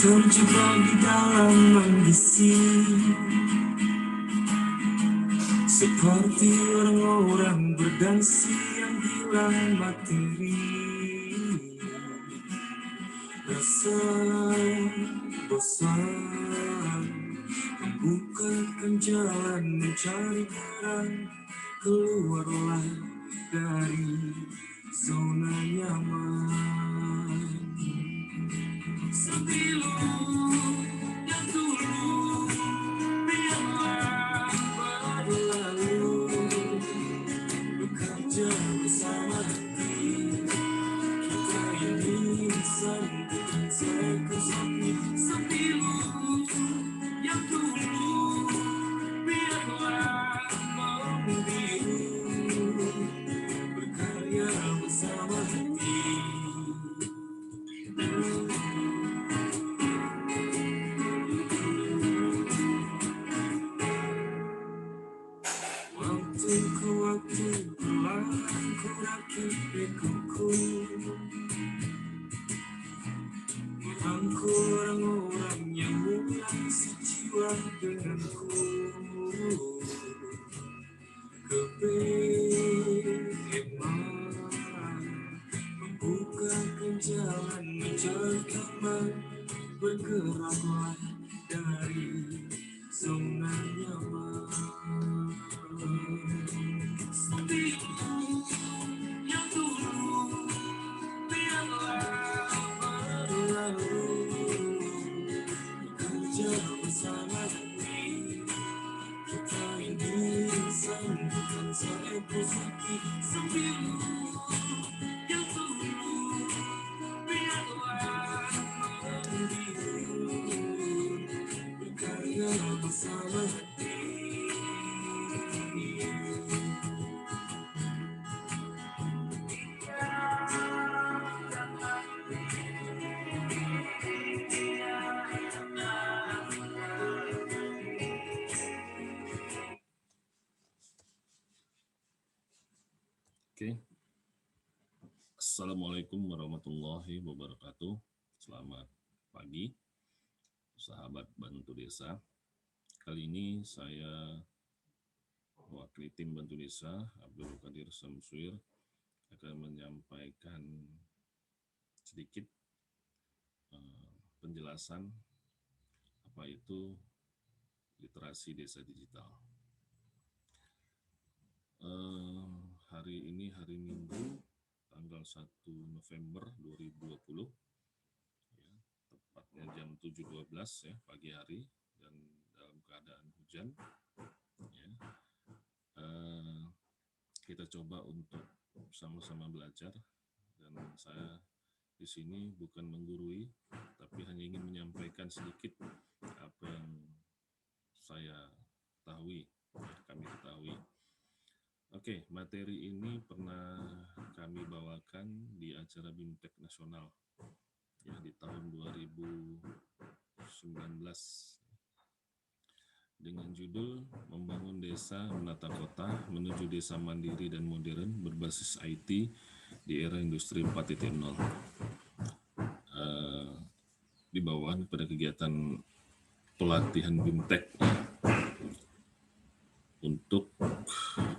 terjebak di dalam ambisi, seperti orang-orang berdasi yang hilang materi. Rasa bosan membukakan jalan mencari terang, keluarlah dari zona nyaman. Sepilu yang dulu biarlah berlalu, bekerja bersama hati kita ini sambutkan sekusatnya. Sepilu yang dulu biarlah membiru, berkarya bersama hati. Waktu ke waktu perlahan ku rakit begoku, merangkul orang-orang yang mulai sejiwa denganku. Kebeeman membukakan jalan mencari kabar, bergeraklah dari zona nyaman. Sepilu yang dulu biarlah berlalu, bekerja bersama hati kita ini sambutkan seekor sapi. Sepilu yang dulu biarlah membiru, berkarya bersama hati. Oke. Assalamualaikum warahmatullahi wabarakatuh. Selamat pagi, sahabat Bantu Desa. Kali ini saya mewakili tim Bantu Desa, Abdul Qadir Samsuir, akan menyampaikan sedikit penjelasan apa itu literasi desa digital. Hari ini hari Minggu tanggal 1 November 2020 ya, tepatnya jam 7.12 ya pagi hari dan dalam keadaan hujan ya. Kita coba untuk sama-sama belajar, dan saya di sini bukan menggurui tapi hanya ingin menyampaikan sedikit apa yang saya ketahui, kami ketahui. Oke, materi ini pernah kami bawakan di acara BIMTEK Nasional ya di tahun 2019 dengan judul Membangun Desa Menata Kota Menuju Desa Mandiri dan Modern Berbasis IT di Era Industri 4.0. Dibawakan pada kegiatan pelatihan BIMTEK untuk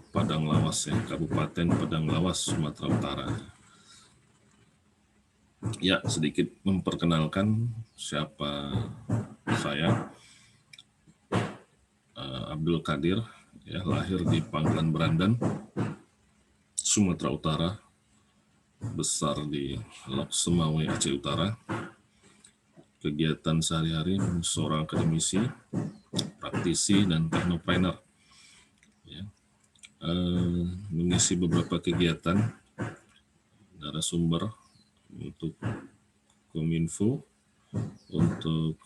Padang Lawas ya, Kabupaten Padang Lawas, Sumatera Utara. Ya, sedikit memperkenalkan siapa saya. Abdul Qadir, ya, lahir di Pangkalan Berandan, Sumatera Utara, besar di Lok Semawe, Aceh Utara. Kegiatan sehari-hari seorang akademisi, praktisi, dan teknopreneur. Mengisi beberapa kegiatan narasumber untuk Kominfo, untuk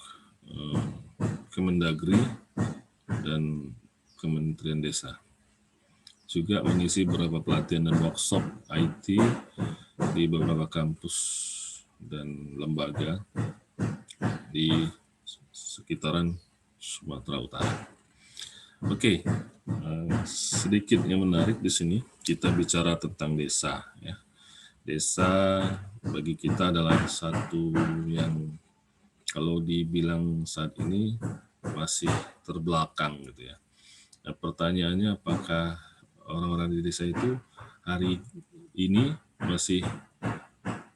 Kemendagri, dan Kementerian Desa. Juga mengisi beberapa pelatihan dan workshop IT di beberapa kampus dan lembaga di sekitaran Sumatera Utara. Oke, sedikit yang menarik di sini kita bicara tentang desa. Ya. Desa bagi kita adalah satu yang kalau dibilang saat ini masih terbelakang gitu ya. Nah, pertanyaannya apakah orang-orang di desa itu hari ini masih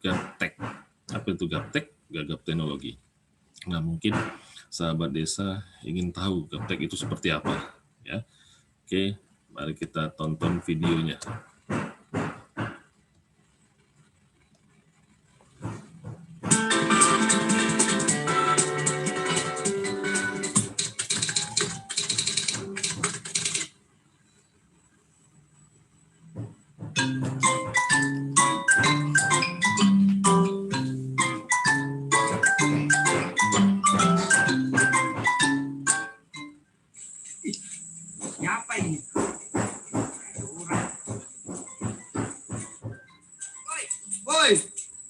gaptek? Apa itu gaptek? Gagap teknologi. Nah, mungkin sahabat desa ingin tahu gaptek itu seperti apa, ya. Oke, mari kita tonton videonya. Siapa ini? Woi,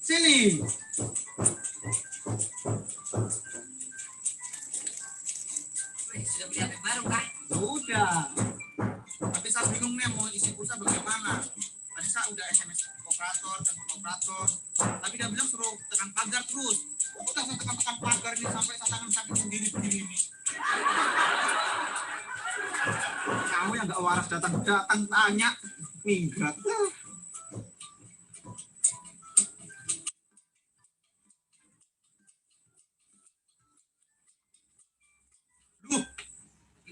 sini. Sudah beli HP baru kah? Sudah. Tapi saya bingung nih mau isi pulsa bagaimana. Tadi saya udah SMS operator dan operator. Tapi dia bilang suruh tekan pagar terus. Kok udah saya tekan pagar ini sampai saya tangan sakit sendiri begini ini. Kamu yang gak waras datang tanya minggat.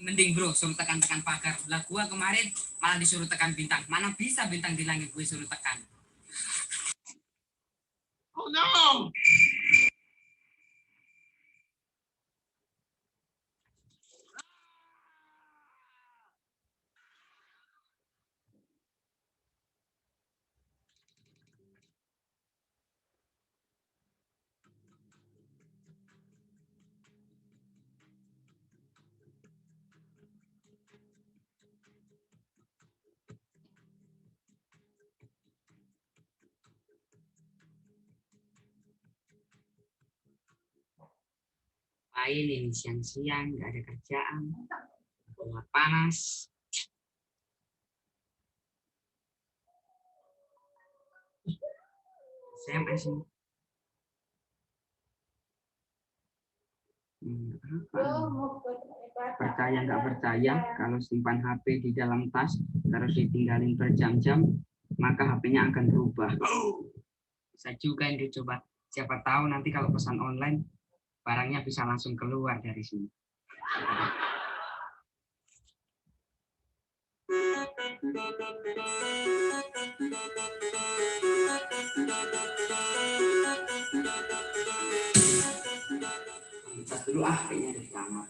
Mending bro suruh tekan-tekan pagar. Lah gua kemarin malah disuruh tekan bintang. Mana bisa bintang di langit gue suruh tekan. Oh no. Main ini siang-siang nggak ada kerjaan, bola panas. SMS ini. Percaya nggak percaya, kalau simpan HP di dalam tas terus ditinggalin berjam-jam, maka HP-nya akan berubah. Bisa juga yang dicoba. Siapa tahu nanti kalau pesan online barangnya bisa langsung keluar dari sini. Kita dulu kayaknya ada di kamar.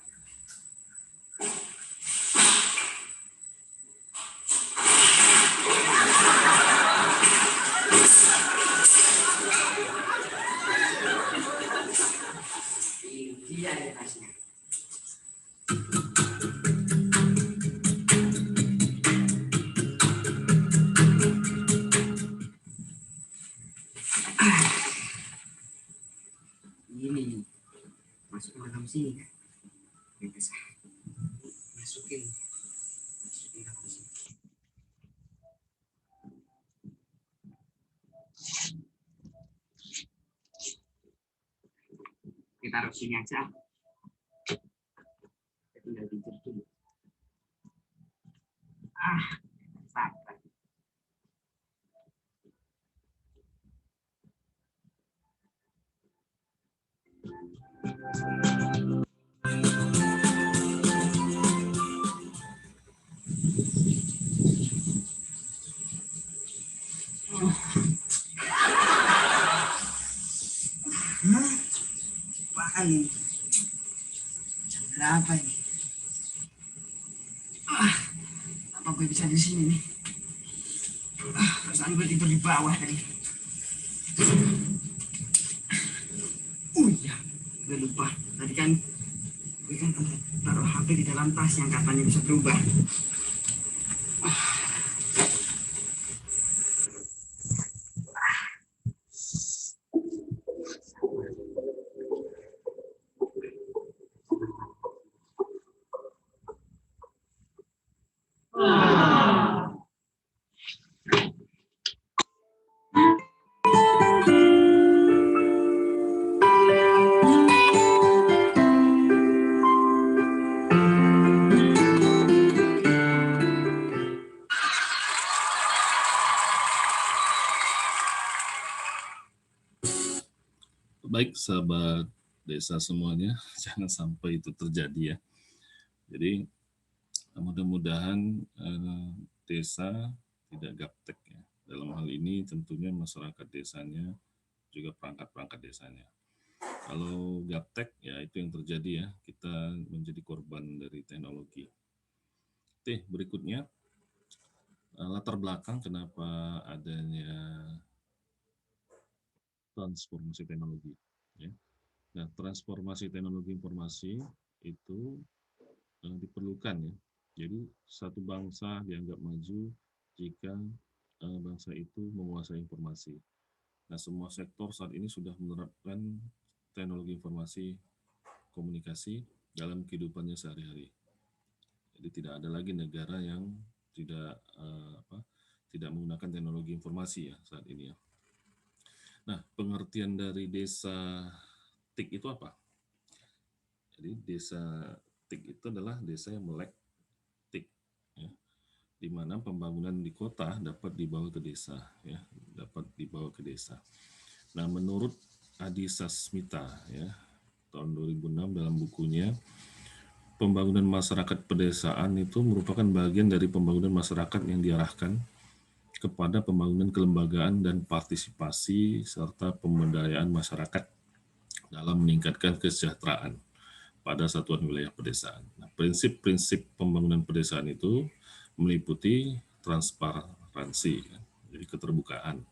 Iya ya tasnya. Ini masuk ke dalam sini kan. Bisa masukin dalam sini. Kita taruh sini aja. Tinggal tidur dulu. Sabar. Apaan ini? Jam berapa ini? Apa gue bisa di sini nih? Perasaan gue tidur di bawah tadi. Iya, gue lupa. Tadi kan gue kan taruh HP di dalam tas yang katanya bisa berubah. Baik sahabat desa semuanya, jangan sampai itu terjadi ya. Jadi mudah-mudahan desa tidak gaptek ya. Dalam hal ini tentunya masyarakat desanya juga perangkat-perangkat desanya. Kalau gaptek ya itu yang terjadi ya, kita menjadi korban dari teknologi. Oke, berikutnya latar belakang kenapa adanya transformasi teknologi. Ya. Nah, transformasi teknologi informasi itu diperlukan ya. Jadi satu bangsa dianggap maju jika bangsa itu menguasai informasi. Nah, semua sektor saat ini sudah menerapkan teknologi informasi komunikasi dalam kehidupannya sehari-hari. Jadi tidak ada lagi negara yang tidak tidak menggunakan teknologi informasi ya saat ini ya. Nah, pengertian dari desa TIK itu apa? Jadi desa TIK itu adalah desa yang melek TIK, ya, di mana pembangunan di kota dapat dibawa ke desa, ya, dapat dibawa ke desa. Nah, menurut Adi Sasmita, ya, tahun 2006 dalam bukunya, pembangunan masyarakat pedesaan itu merupakan bagian dari pembangunan masyarakat yang diarahkan kepada pembangunan kelembagaan dan partisipasi serta pemberdayaan masyarakat dalam meningkatkan kesejahteraan pada satuan wilayah pedesaan. Nah, prinsip-prinsip pembangunan pedesaan itu meliputi transparansi, jadi keterbukaan,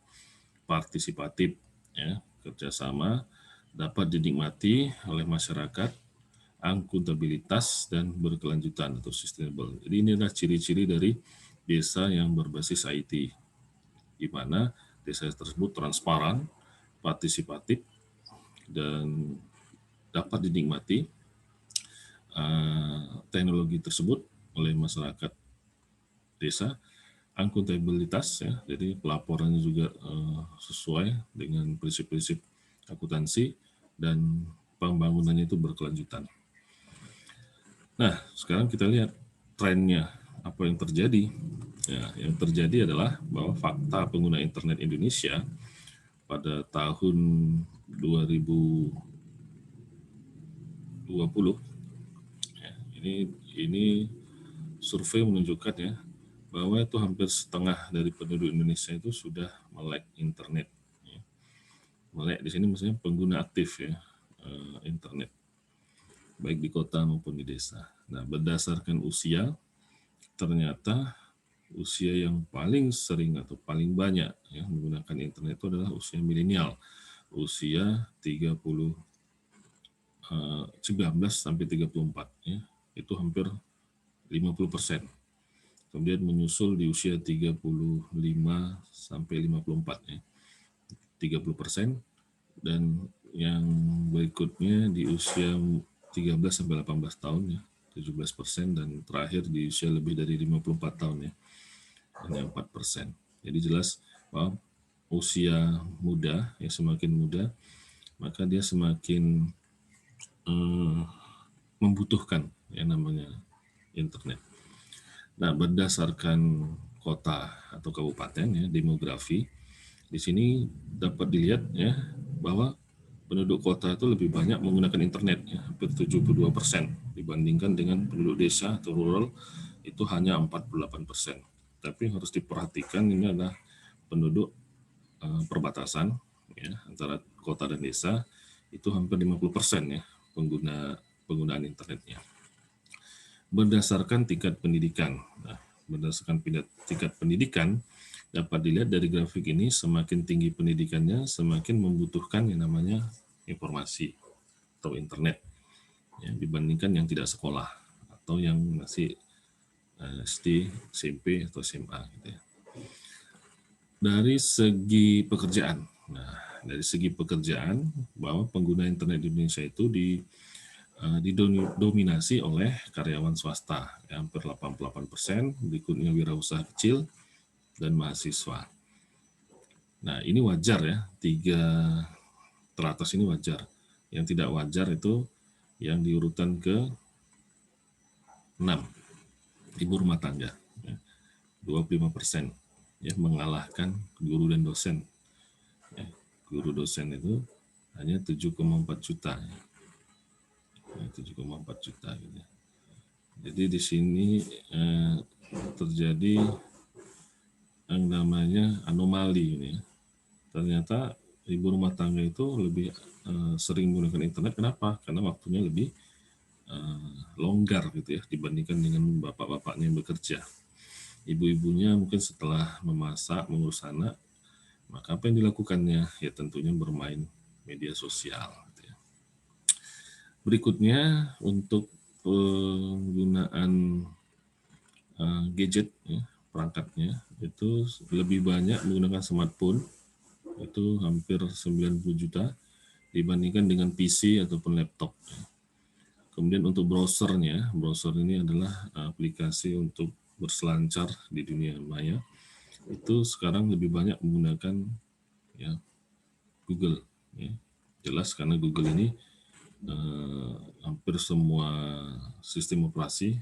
partisipatif, ya, kerjasama, dapat dinikmati oleh masyarakat, akuntabilitas, dan berkelanjutan atau sustainable. Jadi ini adalah ciri-ciri dari desa yang berbasis IT, di mana desa tersebut transparan, partisipatif, dan dapat dinikmati teknologi tersebut oleh masyarakat desa, akuntabilitas ya, jadi pelaporannya juga sesuai dengan prinsip-prinsip akuntansi dan pembangunannya itu berkelanjutan. Nah, sekarang kita lihat trennya apa yang terjadi. Ya, yang terjadi adalah bahwa fakta pengguna internet Indonesia pada tahun 2020 ya, ini survei menunjukkan ya bahwa itu hampir setengah dari penduduk Indonesia itu sudah melek internet. Ya. Melek di sini maksudnya pengguna aktif ya internet, baik di kota maupun di desa. Nah, berdasarkan usia, ternyata usia yang paling sering atau paling banyak ya menggunakan internet itu adalah usia milenial, usia 19 sampai 34 ya. Itu hampir 50%. Kemudian menyusul di usia 35 sampai 54 ya. 30%, dan yang berikutnya di usia 13 sampai 18 tahun ya, 17%, dan terakhir di usia lebih dari 54 tahun ya, hanya 4%. Jadi jelas bahwa usia muda, ya semakin muda, maka dia semakin membutuhkan yang namanya internet. Nah, berdasarkan kota atau kabupaten ya, demografi, di sini dapat dilihat ya bahwa penduduk kota itu lebih banyak menggunakan internet ya, hampir 72% dibandingkan dengan penduduk desa atau rural itu hanya 48%. Tapi harus diperhatikan ini adalah penduduk perbatasan ya antara kota dan desa itu hampir 50% ya penggunaan internetnya. Berdasarkan tingkat pendidikan. Nah, berdasarkan tingkat pendidikan dapat dilihat dari grafik ini, semakin tinggi pendidikannya semakin membutuhkan yang namanya informasi atau internet ya, dibandingkan yang tidak sekolah atau yang masih SD, SMP atau SMA gitu ya. Dari segi pekerjaan, dari segi pekerjaan bahwa pengguna internet di Indonesia itu didominasi oleh karyawan swasta, ya, hampir 88%, berikutnya wirausaha kecil dan mahasiswa. Nah, ini wajar ya, 3 teratas ini wajar. Yang tidak wajar itu yang diurutan ke 6, ibu rumah tangga, ya, 25%, ya, mengalahkan guru dan dosen. Ya, guru dosen itu hanya 7,4 juta. 7,4 juta gitu. Jadi di sini terjadi yang namanya anomali ini. Ternyata ibu rumah tangga itu lebih sering menggunakan internet. Kenapa? Karena waktunya lebih longgar gitu ya dibandingkan dengan bapak-bapaknya yang bekerja. Ibu-ibunya mungkin setelah memasak, mengurus anak, maka apa yang dilakukannya? Ya tentunya bermain media sosial. Gitu ya. Berikutnya untuk penggunaan gadget, ya, perangkatnya itu lebih banyak menggunakan smartphone, itu hampir 90 juta dibandingkan dengan PC ataupun laptop. Kemudian untuk browsernya, browser ini adalah aplikasi untuk berselancar di dunia maya. Itu sekarang lebih banyak menggunakan ya Google. Ya. Jelas karena Google ini hampir semua sistem operasi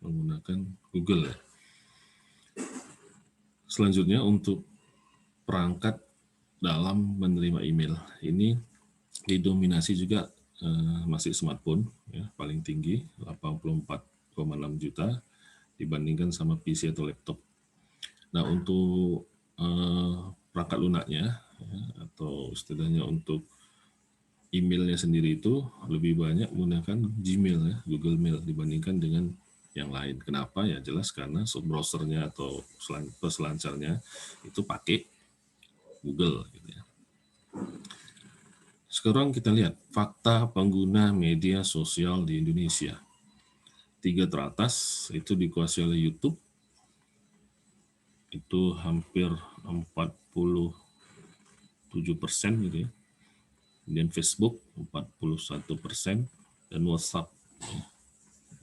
menggunakan Google. Ya. Selanjutnya untuk perangkat dalam menerima email ini didominasi juga masih smartphone ya, paling tinggi 84,6 juta dibandingkan sama PC atau laptop. Nah untuk perangkat lunaknya ya, atau istilahnya untuk emailnya sendiri itu lebih banyak menggunakan Gmail ya, Google Mail dibandingkan dengan yang lain. Kenapa? Ya jelas karena browsernya atau peselancarnya itu pakai Google gitu ya. Sekarang kita lihat fakta pengguna media sosial di Indonesia. 3 teratas itu dikuasai oleh YouTube, itu hampir 47% gitu ya. Kemudian Facebook 41%, dan WhatsApp ya,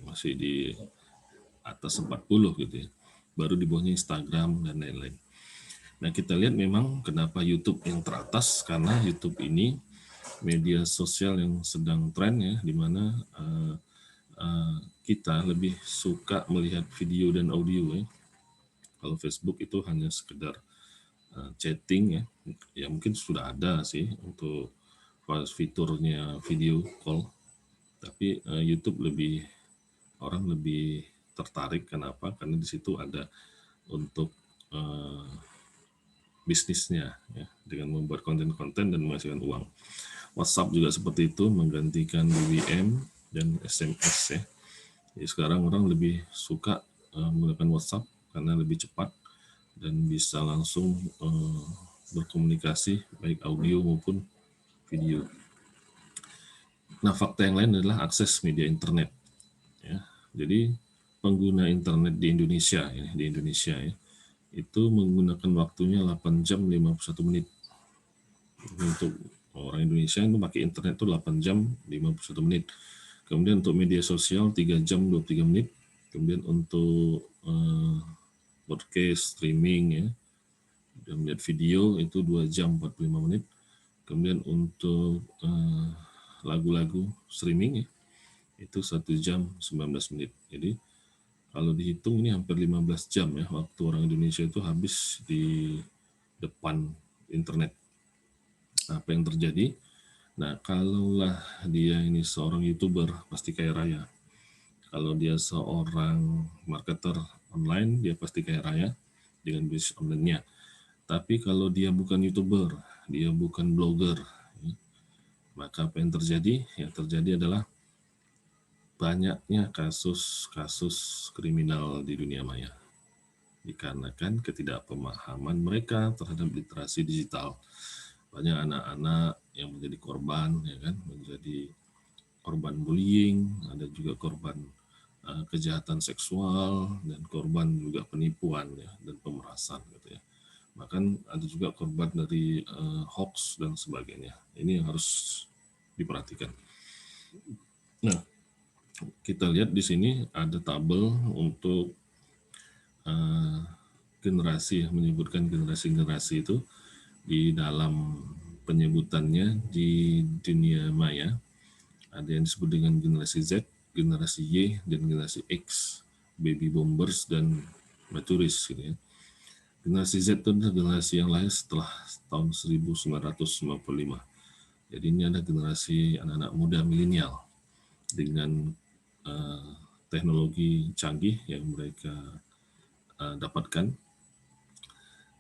masih di atas 40 gitu ya. Baru di bawahnya Instagram dan lain-lain. Nah kita lihat memang kenapa YouTube yang teratas, karena YouTube ini media sosial yang sedang tren ya, di mana kita lebih suka melihat video dan audio ya. Kalau Facebook itu hanya sekedar chatting ya, ya mungkin sudah ada sih untuk fiturnya video call, tapi YouTube orang lebih tertarik. Kenapa? Karena di situ ada untuk bisnisnya ya, dengan membuat konten-konten dan menghasilkan uang. WhatsApp juga seperti itu, menggantikan BBM dan SMS ya. Jadi sekarang orang lebih suka menggunakan WhatsApp karena lebih cepat dan bisa langsung berkomunikasi baik audio maupun video. Nah, fakta yang lain adalah akses media internet. Ya. Jadi pengguna internet di Indonesia ya, itu menggunakan waktunya 8 jam 51 menit. Untuk orang Indonesia itu pakai internet itu 8 jam 51 menit. Kemudian untuk media sosial 3 jam 23 menit. Kemudian untuk podcast, streaming ya, dan melihat video itu 2 jam 45 menit. Kemudian untuk lagu-lagu streaming ya, itu 1 jam 19 menit. Jadi kalau dihitung ini hampir 15 jam ya waktu orang Indonesia itu habis di depan internet. Nah, apa yang terjadi? Nah, kalaulah dia ini seorang YouTuber, pasti kaya raya. Kalau dia seorang marketer online, dia pasti kaya raya dengan bisnis online-nya. Tapi kalau dia bukan YouTuber, dia bukan blogger, ya, maka apa yang terjadi? Yang terjadi adalah banyaknya kasus-kasus kriminal di dunia maya. Dikarenakan ketidakpemahaman mereka terhadap literasi digital. Banyak anak-anak yang menjadi korban, ya kan, menjadi korban bullying, ada juga korban kejahatan seksual, dan korban juga penipuan ya, dan pemerasan gitu ya. Bahkan ada juga korban dari hoax dan sebagainya. Ini yang harus diperhatikan. Nah, kita lihat di sini ada tabel untuk generasi, menyebutkan generasi-generasi itu di dalam penyebutannya di dunia maya. Ada yang disebut dengan generasi Z, generasi Y, dan generasi X, baby boomers dan maturis gitu ya. Generasi Z itu adalah generasi yang lahir setelah tahun 1995. Jadi ini ada generasi anak-anak muda milenial dengan teknologi canggih yang mereka dapatkan.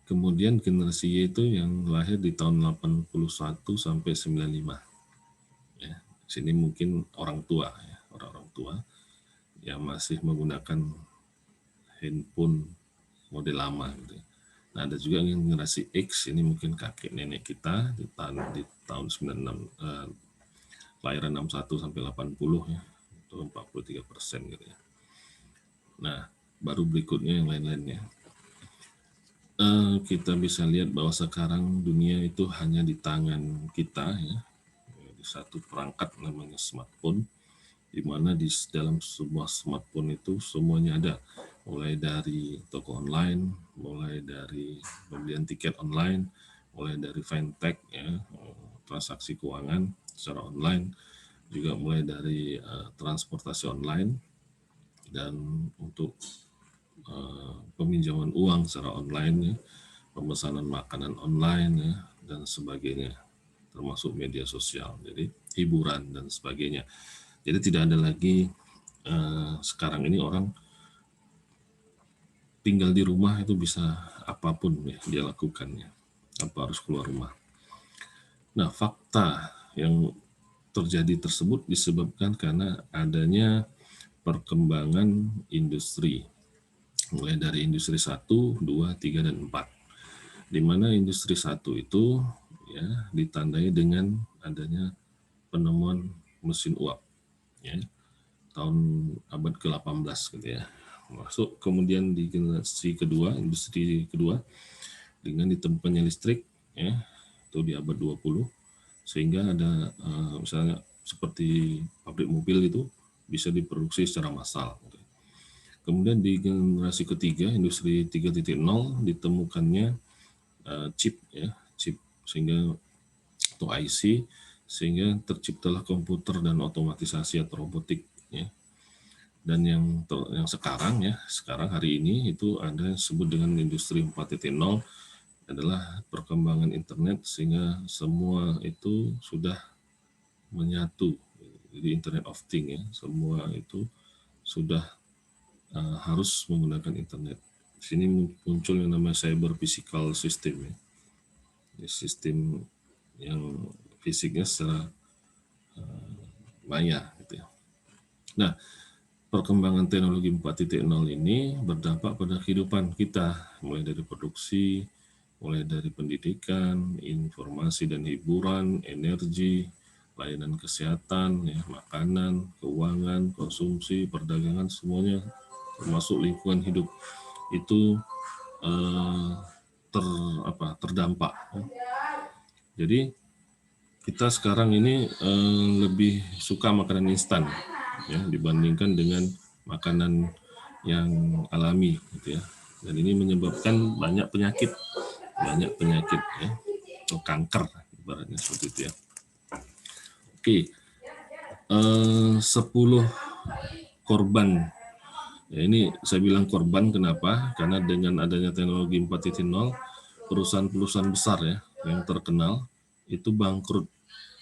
Kemudian generasi Y itu yang lahir di tahun 81 sampai 95. Ya, sini mungkin orang tua, ya, orang-orang tua yang masih menggunakan handphone model lama gitu. Nah, ada juga yang generasi X, ini mungkin kakek nenek kita di tahun 96, lahiran 61 sampai 80 ya, itu 43% gitu ya. Nah, baru berikutnya yang lain-lainnya. Kita bisa lihat bahwa sekarang dunia itu hanya di tangan kita ya, di satu perangkat namanya smartphone, di mana di dalam sebuah smartphone itu semuanya ada, mulai dari toko online, mulai dari pembelian tiket online, mulai dari fintech ya, transaksi keuangan secara online, juga mulai dari transportasi online, dan untuk peminjaman uang secara online ya, pemesanan makanan online ya, dan sebagainya, termasuk media sosial, jadi hiburan dan sebagainya. Jadi tidak ada lagi sekarang ini orang tinggal di rumah itu bisa apapun ya dia lakukannya, tanpa harus keluar rumah. Nah, fakta yang terjadi tersebut disebabkan karena adanya perkembangan industri, mulai dari industri 1, 2, 3, dan 4. Di mana industri 1 itu ya ditandai dengan adanya penemuan mesin uap ya, tahun abad ke-18 gitu ya. Masuk kemudian di generasi kedua, industri kedua, dengan ditemukannya listrik ya, itu di abad 20, sehingga ada misalnya seperti pabrik mobil itu bisa diproduksi secara massal. Kemudian di generasi ketiga, industri 3.0, ditemukannya chip ya, chip sehingga atau IC, sehingga terciptalah komputer dan otomatisasi atau robotik ya. Dan yang sekarang ya, sekarang hari ini itu ada yang disebut dengan industri 4.0, adalah perkembangan internet, sehingga semua itu sudah menyatu. Jadi Internet of Things ya, semua itu sudah harus menggunakan internet. Di sini muncul yang namanya cyber physical system ya. Sistem yang fisiknya secara maya gitu ya. Nah, perkembangan teknologi 4.0 ini berdampak pada kehidupan kita, mulai dari produksi, mulai dari pendidikan, informasi dan hiburan, energi, layanan kesehatan, ya, makanan, keuangan, konsumsi, perdagangan, semuanya termasuk lingkungan hidup itu terdampak. Jadi kita sekarang ini lebih suka makanan instan ya dibandingkan dengan makanan yang alami gitu ya. Dan ini menyebabkan banyak penyakit ya, atau kanker ibaratnya seperti itu ya. Oke, 10 korban. Ya, ini saya bilang korban kenapa? Karena dengan adanya teknologi 4.0, perusahaan-perusahaan besar ya yang terkenal itu bangkrut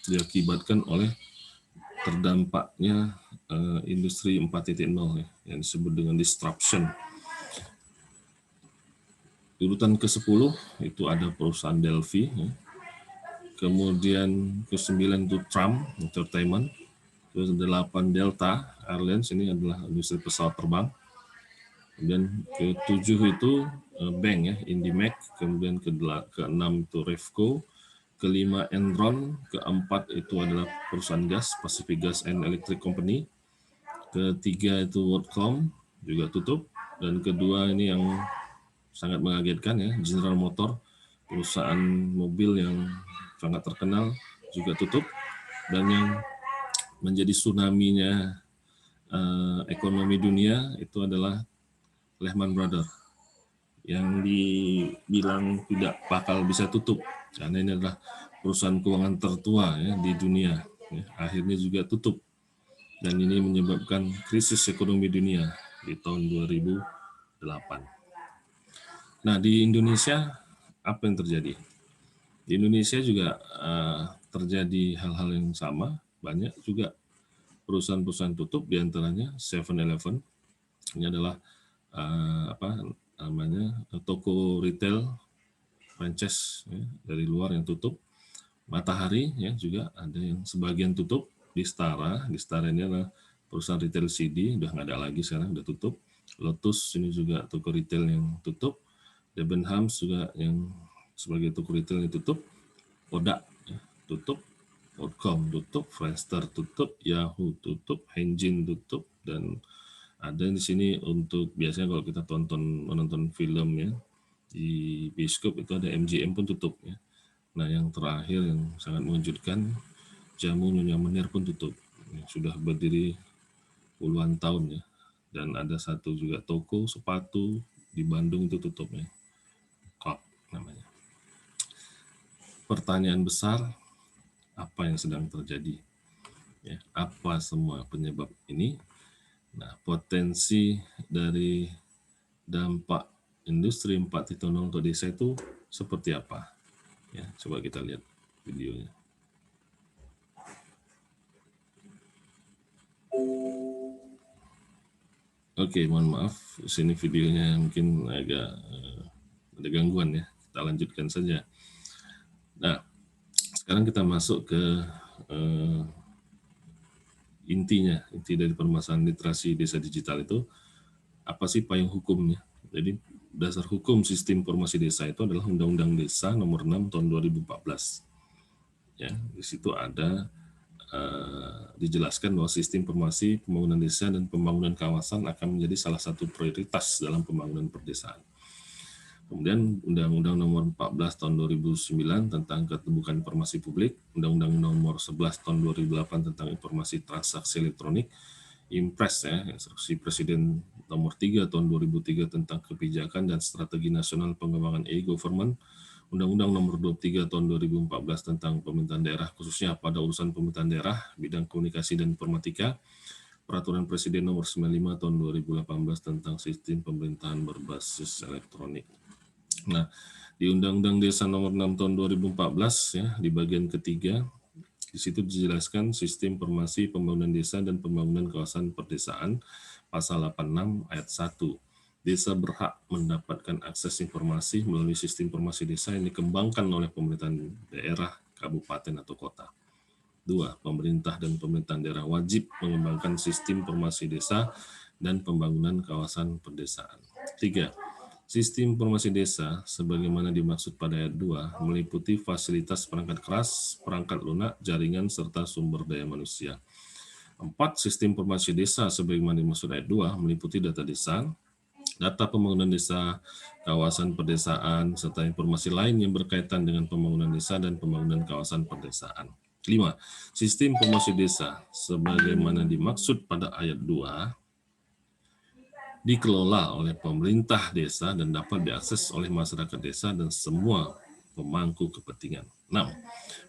diakibatkan oleh terdampaknya industri 4.0 ya, yang disebut dengan disruption. Urutan ke-10 itu ada perusahaan Delphi ya. Kemudian ke-9 itu Trump Entertainment, ke-8 Delta Airlines, ini adalah industri pesawat terbang. Kemudian ke-7 itu bank ya, Indymac, kemudian ke-6 itu Revco, ke-5 Enron, ke-4 itu adalah perusahaan gas, Pacific Gas and Electric Company, ke-3 itu WorldCom juga tutup, dan kedua ini yang sangat mengagetkan ya, General Motor, perusahaan mobil yang sangat terkenal juga tutup, dan yang menjadi tsunami-nya ekonomi dunia itu adalah Lehman Brothers yang dibilang tidak bakal bisa tutup karena ini adalah perusahaan keuangan tertua ya di dunia ya, akhirnya juga tutup, dan ini menyebabkan krisis ekonomi dunia di tahun 2008. Nah, di Indonesia apa yang terjadi? Di Indonesia juga terjadi hal-hal yang sama, banyak juga perusahaan-perusahaan tutup, diantaranya 7-Eleven. Ini adalah toko retail franchise ya, dari luar yang tutup. Matahari ya juga ada yang sebagian tutup. Di Stara ini adalah perusahaan retail CD, udah nggak ada lagi sekarang, udah tutup. Lotus ini juga toko retail yang tutup. Debenhams juga yang sebagai toko retail yang tutup. Kodak ya, tutup. .com tutup, Friendster tutup, Yahoo tutup, Hengjin tutup, dan ada di sini untuk biasanya kalau kita menonton film ya di bioskop itu ada MGM pun tutup ya. Nah yang terakhir yang sangat mengejutkan, Jamu Nyonya Menir pun tutup. Sudah berdiri puluhan tahun ya. Dan ada satu juga toko sepatu di Bandung itu tutup ya. Club namanya. Pertanyaan besar, apa yang sedang terjadi? Ya, apa semua penyebab ini? Nah, potensi dari dampak industri 4.0 untuk desa itu seperti apa? Ya, coba kita lihat videonya. Oke, mohon maaf, sini videonya mungkin agak ada gangguan ya. Kita lanjutkan saja. Nah, sekarang kita masuk ke inti dari permasalahan literasi desa digital itu, apa sih payung hukumnya? Jadi dasar hukum sistem informasi desa itu adalah Undang-Undang Desa Nomor 6 Tahun 2014. Ya, di situ ada dijelaskan bahwa sistem informasi pembangunan desa dan pembangunan kawasan akan menjadi salah satu prioritas dalam pembangunan perdesaan. Kemudian Undang-Undang Nomor 14 Tahun 2009 tentang keterbukaan informasi publik, Undang-Undang Nomor 11 Tahun 2008 tentang informasi transaksi elektronik, Impres ya, Instruksi Presiden Nomor 3 Tahun 2003 tentang kebijakan dan strategi nasional pengembangan e-government, Undang-Undang Nomor 23 Tahun 2014 tentang pemerintahan daerah khususnya pada urusan pemerintahan daerah, bidang komunikasi dan informatika, Peraturan Presiden Nomor 95 Tahun 2018 tentang sistem pemerintahan berbasis elektronik. Nah, di Undang-Undang Desa Nomor 6 Tahun 2014 ya, di bagian ketiga, di situ dijelaskan sistem informasi pembangunan desa dan pembangunan kawasan perdesaan, pasal 86 ayat 1. Desa berhak mendapatkan akses informasi melalui sistem informasi desa yang dikembangkan oleh pemerintahan daerah, kabupaten, atau kota. 2. Pemerintah dan pemerintahan daerah wajib mengembangkan sistem informasi desa dan pembangunan kawasan perdesaan. 3. Sistem informasi desa, sebagaimana dimaksud pada ayat 2, meliputi fasilitas perangkat keras, perangkat lunak, jaringan, serta sumber daya manusia. 4. Sistem informasi desa, sebagaimana dimaksud ayat 2, meliputi data desa, data pembangunan desa, kawasan perdesaan, serta informasi lain yang berkaitan dengan pembangunan desa dan pembangunan kawasan perdesaan. 5. Sistem informasi desa, sebagaimana dimaksud pada ayat 2, dikelola oleh pemerintah desa dan dapat diakses oleh masyarakat desa dan semua pemangku kepentingan. 6.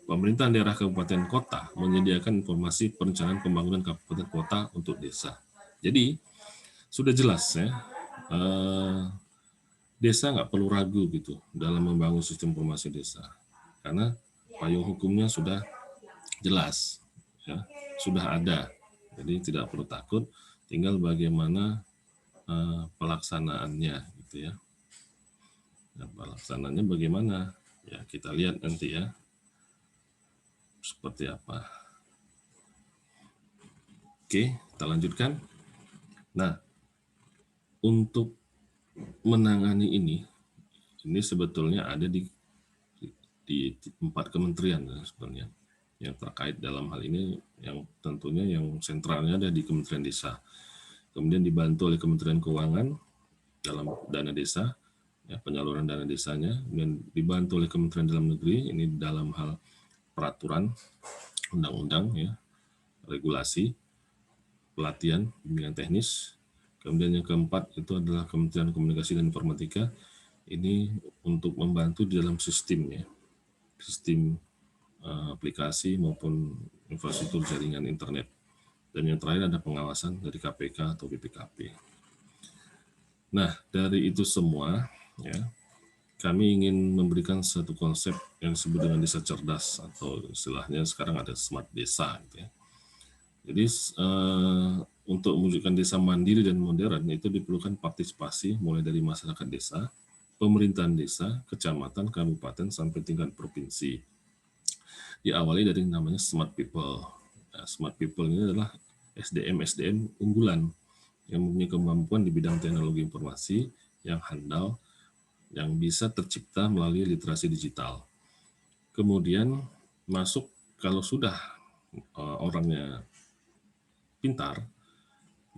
Pemerintah daerah kabupaten kota menyediakan informasi perencanaan pembangunan kabupaten kota untuk desa. Jadi, sudah jelas ya, desa nggak perlu ragu gitu dalam membangun sistem informasi desa. Karena payung hukumnya sudah jelas, ya, sudah ada. Jadi tidak perlu takut, tinggal bagaimana pelaksanaannya gitu ya. Nah, pelaksanaannya bagaimana? Ya, kita lihat nanti ya. Seperti apa. Oke, kita lanjutkan. Nah, untuk menangani ini sebetulnya ada di 4 kementerian sebenarnya yang terkait dalam hal ini, yang tentunya yang sentralnya ada di Kementerian Desa. Kemudian dibantu oleh Kementerian Keuangan dalam dana desa, ya, penyaluran dana desanya, dan dibantu oleh Kementerian Dalam Negeri, ini dalam hal peraturan, undang-undang, ya, regulasi, pelatihan, bimbingan teknis. Kemudian yang keempat itu adalah Kementerian Komunikasi dan Informatika, ini untuk membantu di dalam sistemnya, sistem aplikasi maupun infrastruktur jaringan internet. Dan yang terakhir ada pengawasan dari KPK atau BPKP. Nah, dari itu semua, ya, kami ingin memberikan satu konsep yang disebut dengan desa cerdas, atau istilahnya sekarang ada smart desa gitu ya. Jadi untuk mewujudkan desa mandiri dan modern itu diperlukan partisipasi mulai dari masyarakat desa, pemerintahan desa, kecamatan, kabupaten, sampai tingkat provinsi. Diawali dari namanya smart people. Nah, smart people ini adalah SDM unggulan yang mempunyai kemampuan di bidang teknologi informasi yang handal, yang bisa tercipta melalui literasi digital. Kemudian masuk, kalau sudah orangnya pintar,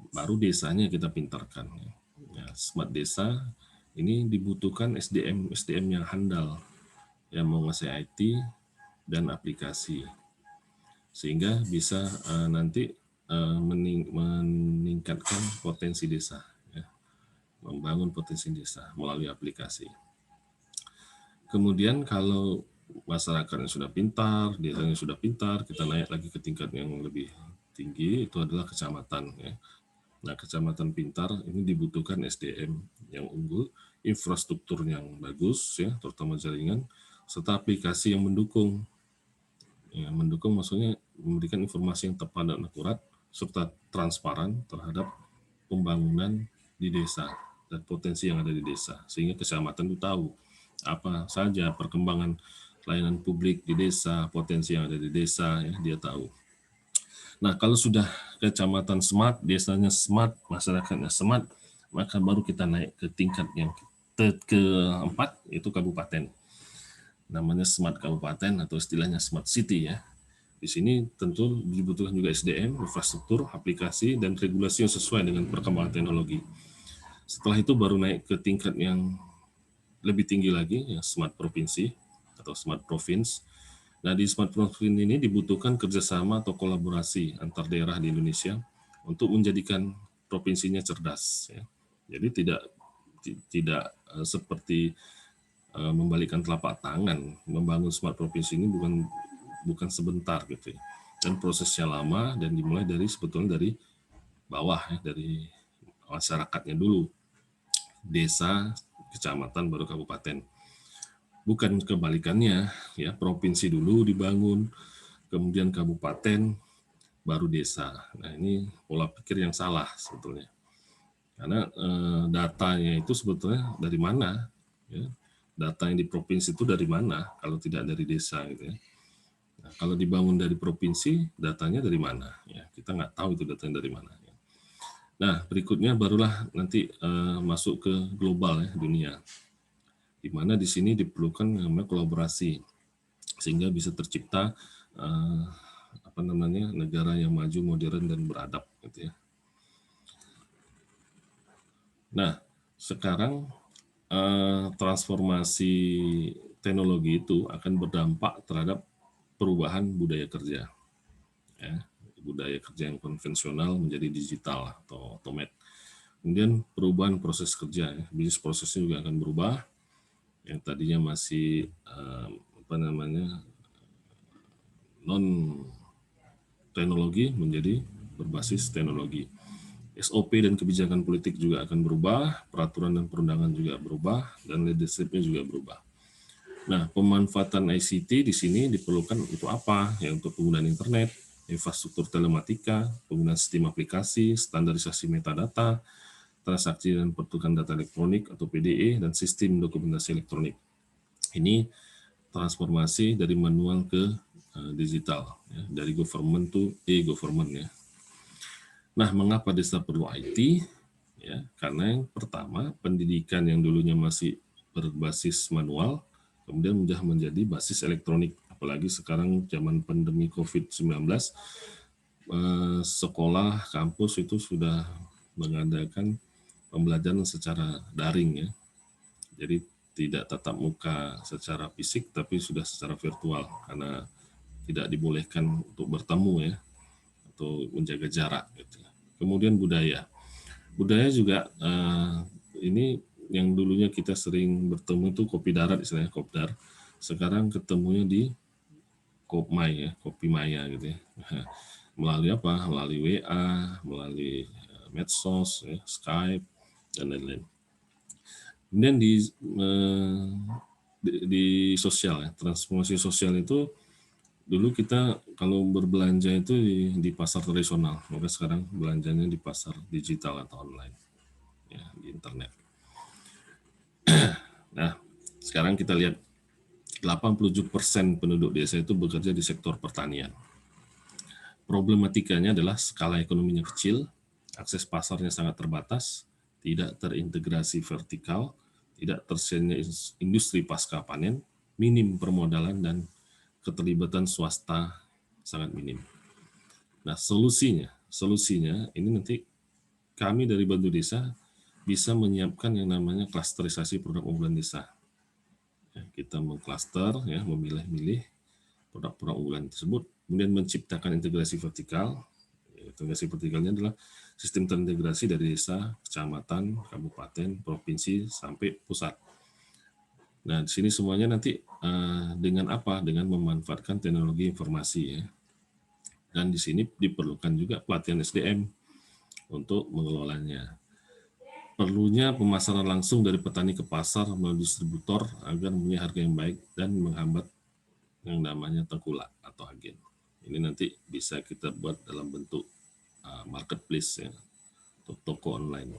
baru desanya kita pintarkan. Ya, smart desa ini dibutuhkan SDM yang handal, yang menguasai IT dan aplikasi, sehingga bisa nanti meningkatkan potensi desa, ya, membangun potensi desa melalui aplikasi. Kemudian kalau masyarakatnya sudah pintar, desanya sudah pintar, kita naik lagi ke tingkat yang lebih tinggi, itu adalah kecamatan. Ya. Nah, kecamatan pintar ini dibutuhkan SDM yang unggul, infrastruktur yang bagus, ya, terutama jaringan, serta aplikasi yang mendukung. Ya, mendukung maksudnya memberikan informasi yang tepat dan akurat, serta transparan terhadap pembangunan di desa dan potensi yang ada di desa, sehingga kecamatan itu tahu apa saja perkembangan layanan publik di desa, potensi yang ada di desa, ya, dia tahu. Nah, kalau sudah kecamatan smart, desanya smart, masyarakatnya smart, maka baru kita naik ke tingkat yang keempat, itu kabupaten. Namanya smart kabupaten atau istilahnya smart city, ya. Di sini tentu dibutuhkan juga SDM, infrastruktur, aplikasi, dan regulasi yang sesuai dengan perkembangan teknologi. Setelah itu baru naik ke tingkat yang lebih tinggi lagi, ya, smart provinsi atau smart province. Nah, di smart province ini dibutuhkan kerjasama atau kolaborasi antar daerah di Indonesia untuk menjadikan provinsinya cerdas. Ya. Jadi tidak seperti membalikkan telapak tangan. Membangun smart provinsi ini bukan sebentar gitu ya. Dan prosesnya lama dan dimulai sebetulnya dari bawah, ya, dari masyarakatnya dulu. Desa, kecamatan, baru kabupaten. Bukan kebalikannya, ya, provinsi dulu dibangun, kemudian kabupaten, baru desa. Nah, ini pola pikir yang salah sebetulnya. Karena datanya itu sebetulnya dari mana? Ya? Data yang di provinsi itu dari mana? Kalau tidak dari desa, gitu ya. Nah, kalau dibangun dari provinsi, datanya dari mana? Ya, kita nggak tahu itu datanya dari mana. Ya. Nah, berikutnya barulah nanti masuk ke global, ya, dunia. Di mana di sini diperlukan namanya kolaborasi, sehingga bisa tercipta negara yang maju, modern, dan beradab, gitu ya. Nah, sekarang transformasi teknologi itu akan berdampak terhadap perubahan budaya kerja, ya. Budaya kerja yang konvensional menjadi digital atau automate. Kemudian perubahan proses kerja, ya. Bisnis prosesnya juga akan berubah. Yang tadinya masih non teknologi menjadi berbasis teknologi. SOP dan kebijakan politik juga akan berubah, peraturan dan perundangan juga berubah, dan leadership-nya juga berubah. Nah, pemanfaatan ICT di sini diperlukan untuk apa? Ya, untuk penggunaan internet, infrastruktur telematika, penggunaan sistem aplikasi, standarisasi metadata, transaksi dan pertukaran data elektronik atau PDE, dan sistem dokumentasi elektronik. Ini transformasi dari manual ke digital, ya, dari government to e-government, ya. Nah, mengapa desa perlu IT? Ya, karena yang pertama, pendidikan yang dulunya masih berbasis manual, kemudian sudah menjadi basis elektronik. Apalagi sekarang zaman pandemi COVID-19, sekolah, kampus itu sudah mengadakan pembelajaran secara daring, ya. Jadi tidak tatap muka secara fisik, tapi sudah secara virtual, karena tidak dibolehkan untuk bertemu, ya, atau menjaga jarak, gitu. Kemudian budaya juga ini yang dulunya kita sering bertemu itu kopi darat, istilahnya kopdar, sekarang ketemunya di Kopmai, ya, Kopi Maya, gitu ya. Melalui apa? Melalui WA, melalui medsos, ya, Skype, dan lain-lain. Kemudian di sosial ya, transformasi sosial itu dulu kita kalau berbelanja itu di pasar tradisional, maka sekarang belanjanya di pasar digital atau online, ya, di internet. Nah, sekarang kita lihat 87% penduduk desa itu bekerja di sektor pertanian. Problematikanya adalah skala ekonominya kecil, akses pasarnya sangat terbatas, tidak terintegrasi vertikal, tidak tersedianya industri pasca panen, minim permodalan, dan keterlibatan swasta sangat minim. Nah, solusinya ini nanti kami dari Bantu Desa bisa menyiapkan yang namanya klasterisasi produk unggulan desa. Ya, kita mengklaster, ya, memilih-milih produk-produk unggulan tersebut, kemudian menciptakan integrasi vertikal. Integrasi vertikalnya adalah sistem terintegrasi dari desa, kecamatan, kabupaten, provinsi, sampai pusat. Nah, di sini semuanya nanti dengan apa? Dengan memanfaatkan teknologi informasi, ya. Dan di sini diperlukan juga pelatihan SDM untuk mengelolanya. Perlunya pemasaran langsung dari petani ke pasar melalui distributor agar mempunyai harga yang baik dan menghambat yang namanya tengkulak atau agen. Ini nanti bisa kita buat dalam bentuk marketplace, ya, atau toko online.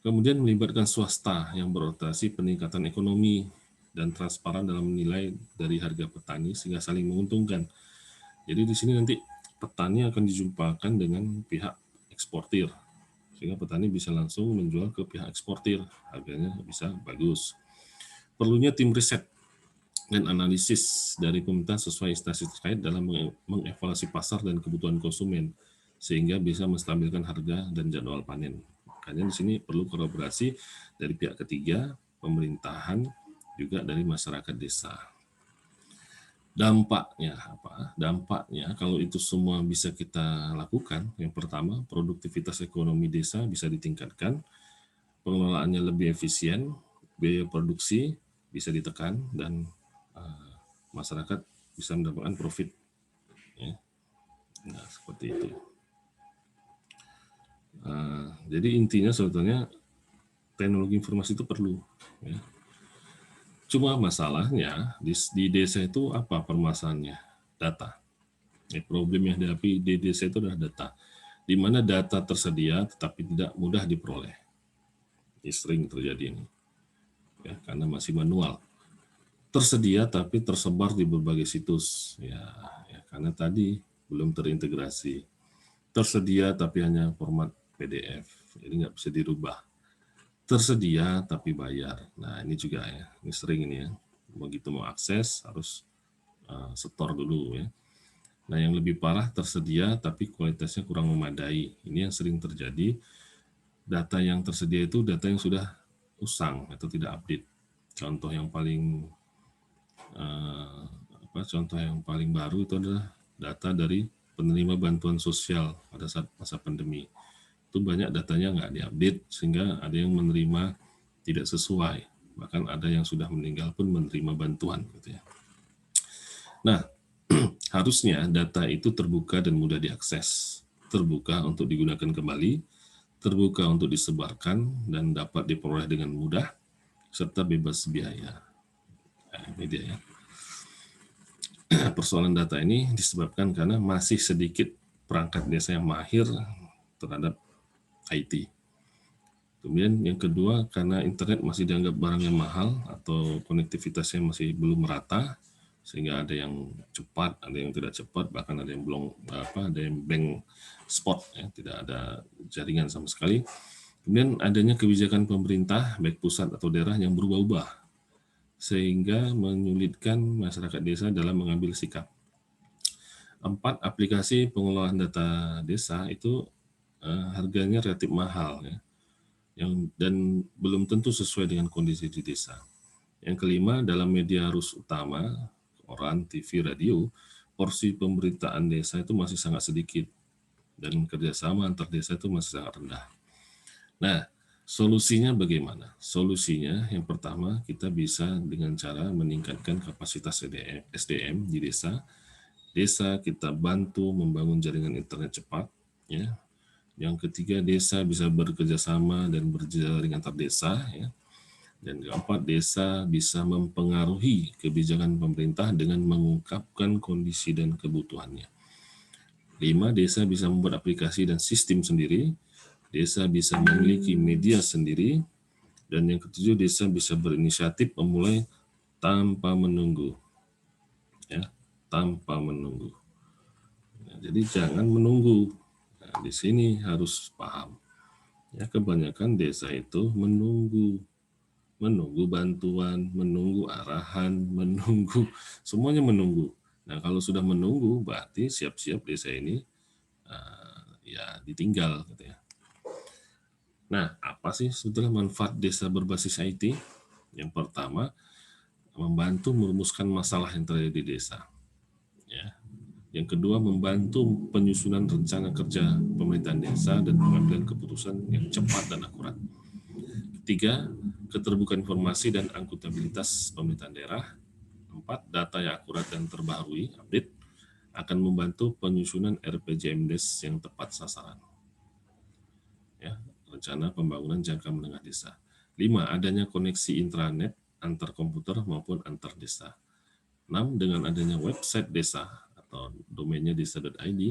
Kemudian melibatkan swasta yang berorientasi peningkatan ekonomi dan transparan dalam menilai dari harga petani sehingga saling menguntungkan. Jadi di sini nanti petani akan dijumpakan dengan pihak eksportir, sehingga petani bisa langsung menjual ke pihak eksportir, harganya bisa bagus. Perlunya tim riset dan analisis dari pemerintah sesuai instansi terkait dalam mengevaluasi pasar dan kebutuhan konsumen, sehingga bisa menstabilkan harga dan jadwal panen. Makanya di sini perlu kolaborasi dari pihak ketiga, pemerintahan, juga dari masyarakat desa. Dampaknya apa? Dampaknya kalau itu semua bisa kita lakukan, yang pertama produktivitas ekonomi desa bisa ditingkatkan, pengelolaannya lebih efisien, biaya produksi bisa ditekan, dan masyarakat bisa mendapatkan profit. Ya. Nah, seperti itu. Jadi intinya sebetulnya teknologi informasi itu perlu. Ya. Cuma masalahnya di desa itu apa permasalahannya? Data. Problem yang dihadapi di desa itu adalah data, di mana data tersedia tetapi tidak mudah diperoleh. Ini sering terjadi ini, ya, karena masih manual. Tersedia tapi tersebar di berbagai situs, ya karena tadi belum terintegrasi. Tersedia tapi hanya format PDF, jadi nggak bisa dirubah. Tersedia tapi bayar. Nah ini juga ya, ini sering ini ya. Begitu mau akses harus setor dulu ya. Nah yang lebih parah tersedia tapi kualitasnya kurang memadai. Ini yang sering terjadi. Data yang tersedia itu data yang sudah usang atau tidak update. Contoh yang paling baru itu adalah data dari penerima bantuan sosial pada saat masa pandemi. Itu banyak datanya nggak diupdate sehingga ada yang menerima tidak sesuai, bahkan ada yang sudah meninggal pun menerima bantuan gitu ya. Nah, harusnya data itu terbuka dan mudah diakses, terbuka untuk digunakan kembali, terbuka untuk disebarkan dan dapat diperoleh dengan mudah serta bebas biaya. Nah, ini dia ya. Persoalan data ini disebabkan karena masih sedikit perangkat desa yang mahir terhadap IT. Kemudian yang kedua, karena internet masih dianggap barang yang mahal atau konektivitasnya masih belum merata, sehingga ada yang cepat, ada yang tidak cepat, bahkan ada yang belum ada yang blank spot, ya, tidak ada jaringan sama sekali. Kemudian adanya kebijakan pemerintah baik pusat atau daerah yang berubah-ubah, sehingga menyulitkan masyarakat desa dalam mengambil sikap. 4, aplikasi pengelolaan data desa itu harganya relatif mahal, ya, dan belum tentu sesuai dengan kondisi di desa. Yang kelima, dalam media arus utama, koran, TV, radio, porsi pemberitaan desa itu masih sangat sedikit, dan kerjasama antar desa itu masih sangat rendah. Nah, solusinya bagaimana? Solusinya yang pertama, kita bisa dengan cara meningkatkan kapasitas SDM di desa. Desa kita bantu membangun jaringan internet cepat, ya. Yang ketiga, desa bisa bekerja sama dan berjaring antar desa, ya. Dan keempat, desa bisa mempengaruhi kebijakan pemerintah dengan mengungkapkan kondisi dan kebutuhannya. 5, desa bisa membuat aplikasi dan sistem sendiri. Desa bisa memiliki media sendiri. Dan yang ketujuh, desa bisa berinisiatif memulai tanpa menunggu. Ya, tanpa menunggu. Jadi jangan menunggu. Nah, di sini harus paham. Ya, kebanyakan desa itu menunggu bantuan, menunggu arahan, menunggu, semuanya menunggu. Nah, kalau sudah menunggu, berarti siap-siap desa ini ya ditinggal, gitu ya. Nah, apa sih sebetulnya manfaat desa berbasis IT? Yang pertama, membantu merumuskan masalah yang terjadi di desa. Ya. Yang kedua, membantu penyusunan rencana kerja pemerintahan desa dan pengambilan keputusan yang cepat dan akurat. Ketiga, keterbukaan informasi dan akuntabilitas pemerintahan daerah. 4, data yang akurat dan terbaharui, update, akan membantu penyusunan RPJMDes yang tepat sasaran. Ya, rencana pembangunan jangka menengah desa. 5, adanya koneksi intranet antar komputer maupun antar desa. 6, dengan adanya website desa atau domainnya desa.id,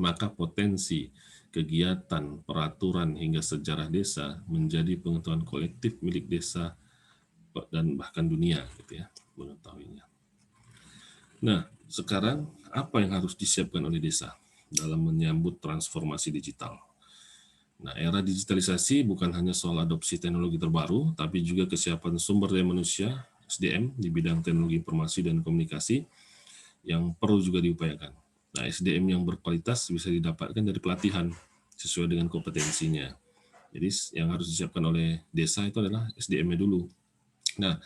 maka potensi kegiatan, peraturan, hingga sejarah desa menjadi pengetahuan kolektif milik desa dan bahkan dunia, gitu ya, mengetahuinya. Nah, sekarang apa yang harus disiapkan oleh desa dalam menyambut transformasi digital? Nah, era digitalisasi bukan hanya soal adopsi teknologi terbaru, tapi juga kesiapan sumber daya manusia, SDM, di bidang teknologi informasi dan komunikasi yang perlu juga diupayakan. Nah, SDM yang berkualitas bisa didapatkan dari pelatihan sesuai dengan kompetensinya. Jadi yang harus disiapkan oleh desa itu adalah SDM-nya dulu. Nah,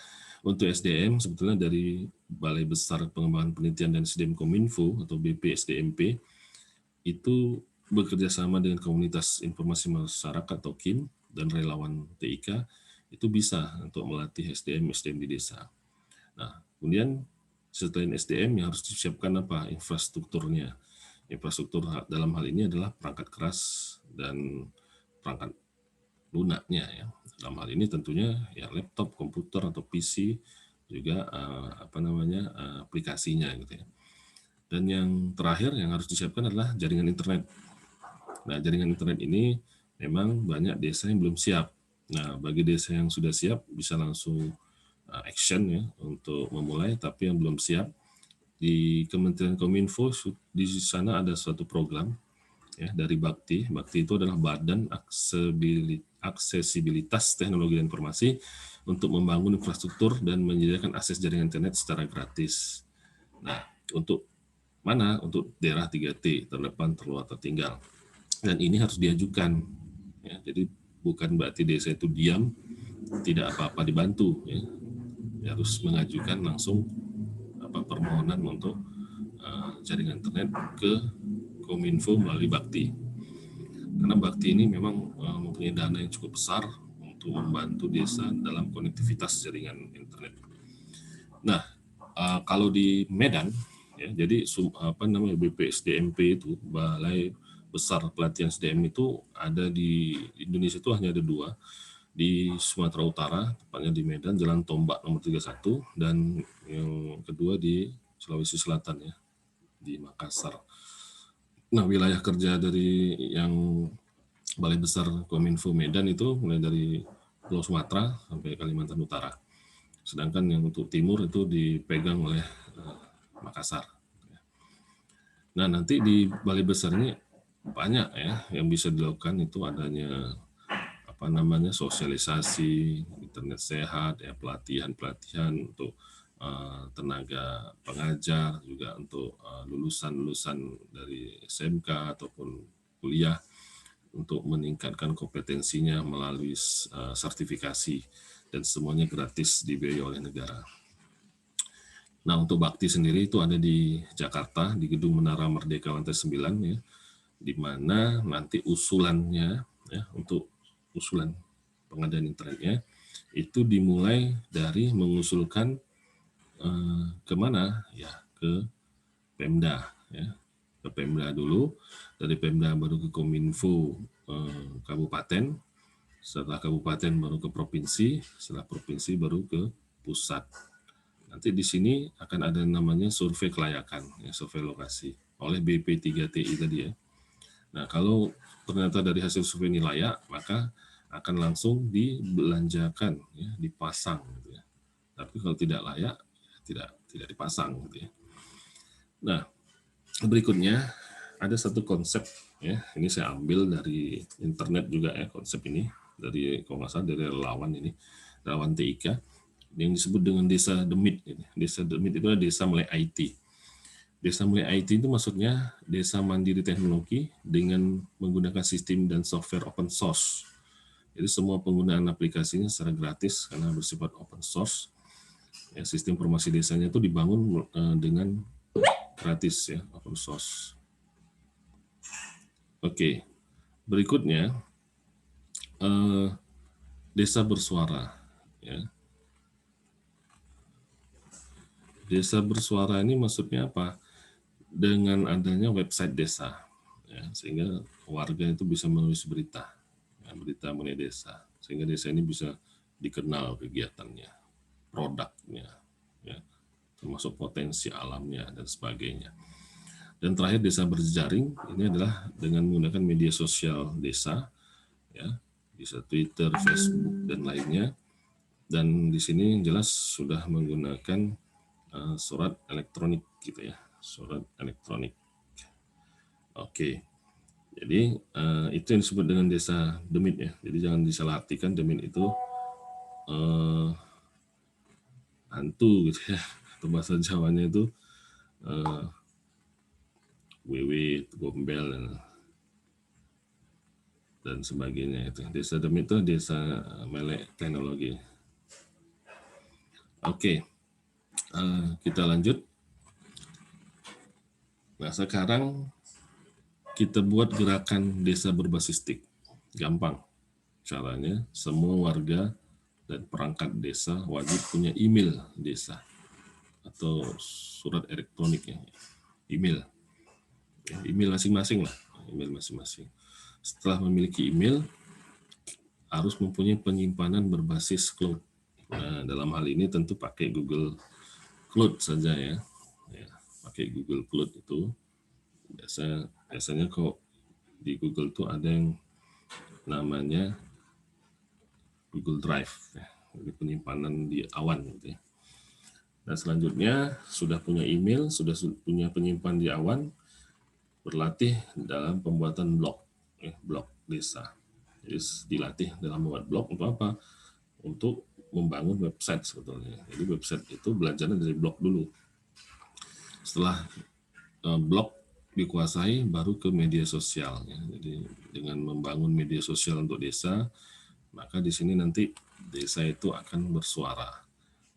untuk SDM sebetulnya dari Balai Besar Pengembangan Penelitian dan SDM Kominfo atau BPSDMP itu bekerja sama dengan komunitas informasi masyarakat atau KIM dan relawan TIK itu bisa untuk melatih SDM di desa. Nah, kemudian selain SDM yang harus disiapkan apa? Infrastrukturnya. Infrastruktur dalam hal ini adalah perangkat keras dan perangkat lunaknya ya. Dalam hal ini tentunya ya laptop, komputer atau PC juga aplikasinya gitu ya. Dan yang terakhir yang harus disiapkan adalah jaringan internet. Nah, jaringan internet ini memang banyak desa yang belum siap. Nah, bagi desa yang sudah siap bisa langsung action ya untuk memulai, tapi yang belum siap di Kementerian Kominfo di sana ada suatu program ya dari Bakti. Bakti itu adalah Badan Aksesibilitas Teknologi dan Informasi untuk membangun infrastruktur dan menyediakan akses jaringan internet secara gratis. Nah, untuk mana? Untuk daerah 3T, terdepan, terluar, tertinggal. Dan ini harus diajukan. Ya, jadi bukan berarti desa itu diam, tidak apa-apa dibantu. Ya. Harus mengajukan langsung permohonan untuk jaringan internet ke Kominfo melalui Bakti. Karena Bakti ini memang mempunyai dana yang cukup besar untuk membantu desa dalam konektivitas jaringan internet. Nah, kalau di Medan, ya, jadi BPSDMP itu Balai Besar Pelatihan SDM itu ada di Indonesia itu hanya ada 2, di Sumatera Utara, tepatnya di Medan, Jalan Tombak nomor 31, dan yang kedua di Sulawesi Selatan ya, di Makassar. Nah, wilayah kerja dari yang Balai Besar Kominfo Medan itu mulai dari Pulau Sumatera sampai Kalimantan Utara. Sedangkan yang untuk timur itu dipegang oleh Makassar. Nah, nanti di Balai Besar ini banyak ya yang bisa dilakukan, itu adanya sosialisasi internet sehat ya, pelatihan untuk tenaga pengajar, juga untuk lulusan dari SMK ataupun kuliah untuk meningkatkan kompetensinya melalui sertifikasi, dan semuanya gratis dibiayai oleh negara. Nah, untuk Bakti sendiri itu ada di Jakarta, di Gedung Menara Merdeka lantai 9 ya, di mana nanti usulannya ya, untuk usulan pengadaan internetnya itu dimulai dari mengusulkan kemana ya, ke Pemda ya, ke Pemda dulu, dari Pemda baru ke Kominfo kabupaten, setelah kabupaten baru ke provinsi, setelah provinsi baru ke pusat. Nanti di sini akan ada namanya survei kelayakan, ya, survei lokasi oleh BP3TI tadi ya. Nah, kalau ternyata dari hasil survei ini layak, maka akan langsung dibelanjakan, ya, dipasang. Gitu ya. Tapi kalau tidak layak, tidak dipasang. Gitu ya. Nah, berikutnya ada satu konsep, ya, ini saya ambil dari internet juga ya konsep ini, dari kalau nggak salah dari relawan TIK, yang disebut dengan desa demit. Desa demit itu adalah desa mulai IT. Desa mulai IT itu maksudnya desa mandiri teknologi dengan menggunakan sistem dan software open source. Jadi semua penggunaan aplikasinya secara gratis karena bersifat open source. Ya, sistem informasi desanya itu dibangun dengan gratis ya, open source. Oke, berikutnya desa bersuara. Ya. Desa bersuara ini maksudnya apa? Dengan adanya website desa, ya, sehingga warga itu bisa menulis berita, ya, berita mengenai desa, sehingga desa ini bisa dikenal kegiatannya, produknya, ya, termasuk potensi alamnya dan sebagainya. Dan terakhir desa berjejaring ini adalah dengan menggunakan media sosial desa, ya, bisa Twitter, Facebook dan lainnya. Dan di sini jelas sudah menggunakan surat elektronik gitu ya, surat elektronik. Oke, jadi itu yang disebut dengan desa demit ya. Jadi jangan disalahartikan demit itu hantu gitu ya. Atau bahasa Jawanya itu wewe, gombel dan sebagainya itu. Desa demit itu desa melek teknologi. Oke, kita lanjut. Nah sekarang kita buat gerakan desa berbasis TIK. Gampang. Caranya semua warga dan perangkat desa wajib punya email desa atau surat elektronik ya. Email. Email masing-masing lah. Email masing-masing. Setelah memiliki email, harus mempunyai penyimpanan berbasis cloud. Nah, dalam hal ini tentu pakai Google Cloud saja ya. Pakai Google Cloud itu biasanya kok di Google tuh ada yang namanya Google Drive, ya. Jadi penyimpanan di awan gitu ya. Dan selanjutnya sudah punya email, sudah punya penyimpan di awan, berlatih dalam pembuatan blog, blog desa. Jadi dilatih dalam membuat blog untuk apa? Untuk membangun website sebetulnya. Jadi website itu belajarnya dari blog dulu. Setelah blog dikuasai, baru ke media sosial. Ya. Jadi dengan membangun media sosial untuk desa, maka di sini nanti desa itu akan bersuara.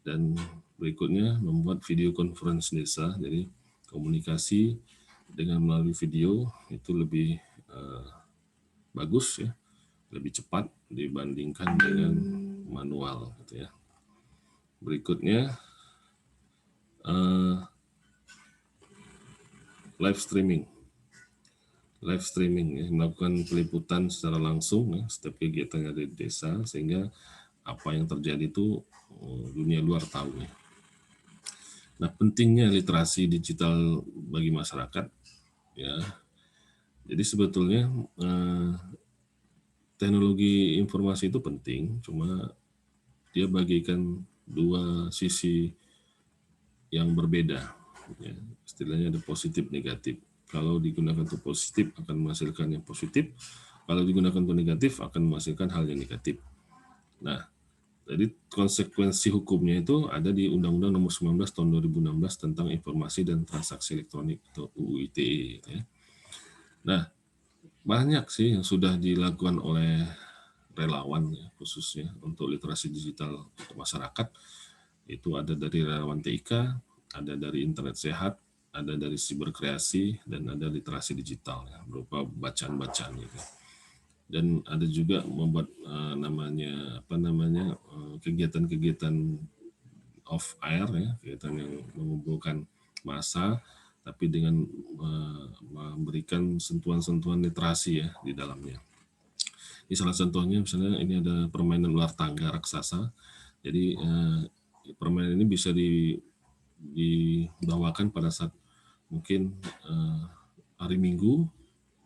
Dan berikutnya membuat video conference desa, jadi komunikasi dengan melalui video itu lebih bagus ya, lebih cepat dibandingkan dengan manual gitu ya. Berikutnya live streaming ya, melakukan peliputan secara langsung ya, setiap kegiatan yang ada di desa sehingga apa yang terjadi itu dunia luar tahu ya. Nah, pentingnya literasi digital bagi masyarakat ya. Jadi sebetulnya teknologi informasi itu penting, cuma dia bagikan dua sisi yang berbeda. Ya. Istilahnya ada positif negatif. Kalau digunakan untuk positif akan menghasilkan yang positif, kalau digunakan untuk negatif akan menghasilkan hal yang negatif. Nah, jadi konsekuensi hukumnya itu ada di Undang-Undang Nomor 19 Tahun 2016 tentang Informasi dan Transaksi Elektronik atau UU ITE. Ya. Nah, banyak sih yang sudah dilakukan oleh relawan ya, khususnya untuk literasi digital untuk masyarakat. Itu ada dari relawan TIK, ada dari internet sehat, ada dari siberkreasi, dan ada literasi digital ya, berupa bacaan-bacaan gitu. Dan ada juga membuat kegiatan-kegiatan off air ya, kegiatan yang mengumpulkan massa tapi dengan memberikan sentuhan-sentuhan literasi ya di dalamnya. Salah contohnya misalnya ini ada permainan ular tangga raksasa. Jadi permainan ini bisa dibawakan pada saat mungkin hari Minggu,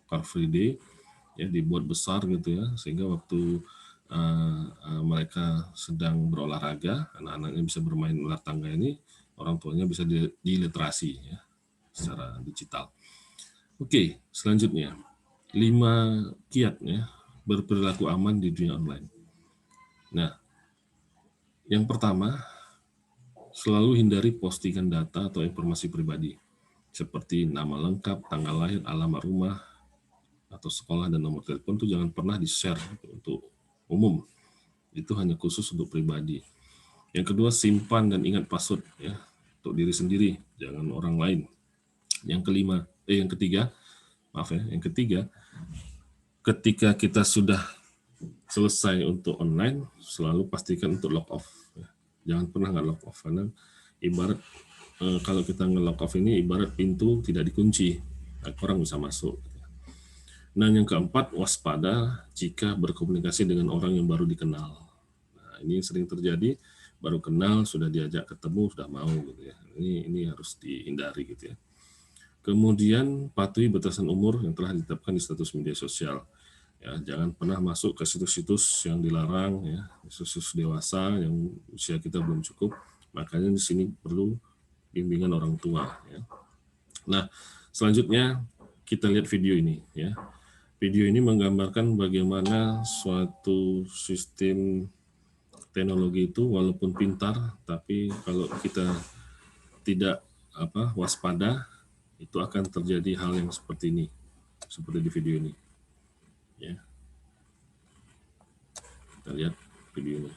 Car Free Day, ya dibuat besar gitu ya, sehingga waktu mereka sedang berolahraga, anak-anaknya bisa bermain ular tangga ini, orang tuanya bisa diliterasi ya secara digital. Oke, selanjutnya 5 kiat ya berperilaku aman di dunia online. Nah, yang pertama, selalu hindari postingan data atau informasi pribadi seperti nama lengkap, tanggal lahir, alamat rumah, atau sekolah dan nomor telepon itu jangan pernah di-share untuk umum. Itu hanya khusus untuk pribadi. Yang kedua, simpan dan ingat password ya untuk diri sendiri, jangan orang lain. Yang ketiga, ketika kita sudah selesai untuk online, selalu pastikan untuk log off. Jangan pernah nggak log off, karena ibarat kalau kita nge-log off ini ibarat pintu tidak dikunci, orang bisa masuk. Nah, yang keempat, waspada jika berkomunikasi dengan orang yang baru dikenal. Nah, ini sering terjadi, baru kenal, sudah diajak ketemu, sudah mau gitu ya. Ini harus dihindari gitu ya. Kemudian patuhi batasan umur yang telah ditetapkan di status media sosial. Ya, jangan pernah masuk ke situs-situs yang dilarang ya, situs dewasa yang usia kita belum cukup. Makanya di sini perlu bimbingan orang tua ya. Nah, selanjutnya kita lihat video ini ya. Video ini menggambarkan bagaimana suatu sistem teknologi itu walaupun pintar, tapi kalau kita tidak waspada, itu akan terjadi hal yang seperti ini, seperti di video ini. Ya, kita lihat videonya.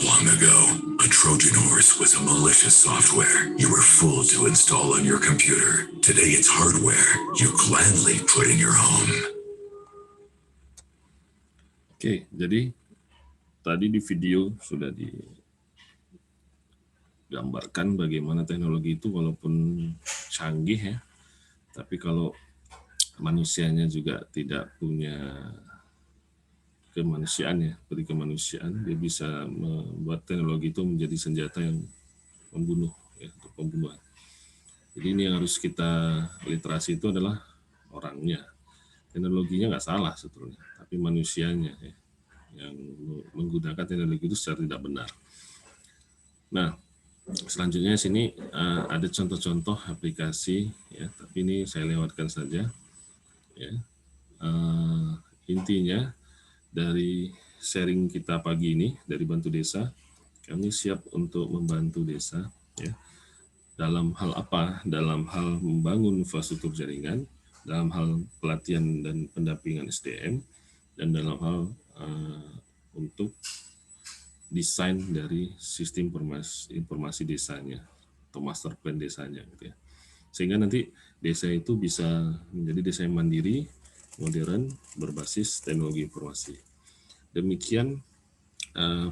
Long ago, a Trojan horse was a malicious software you were fooled to install on your computer. Today it's hardware you gladly put in your home. Oke, jadi tadi di video sudah digambarkan bagaimana teknologi itu walaupun canggih ya, tapi kalau manusianya juga tidak punya kemanusiaan ya, beri kemanusiaan, dia bisa membuat teknologi itu menjadi senjata yang membunuh ya, untuk pembunuhan. Jadi ini yang harus kita literasi itu adalah orangnya. Teknologinya nggak salah sebetulnya, tapi manusianya ya, yang menggunakan teknologi itu secara tidak benar. Nah, selanjutnya sini ada contoh-contoh aplikasi ya, tapi ini saya lewatkan saja ya. Intinya dari sharing kita pagi ini dari Bantu Desa, kami siap untuk membantu desa ya. Dalam hal apa? Dalam hal membangun infrastruktur jaringan, dalam hal pelatihan dan pendampingan SDM, dan dalam hal untuk desain dari sistem informasi desanya atau master plan desanya gitu ya. Sehingga nanti desa itu bisa menjadi desa yang mandiri, modern, berbasis teknologi informasi. Demikian